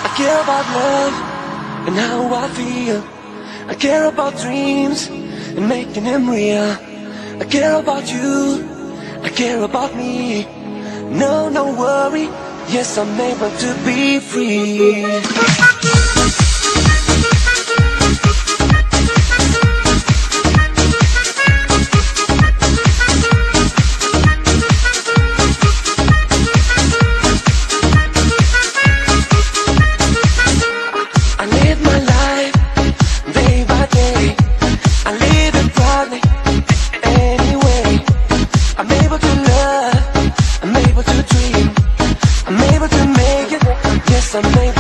I care about love and how I feel. I care about dreams and making them real. I care about you, I care about me. No, no worry, yes, I'm able to be free. I'm able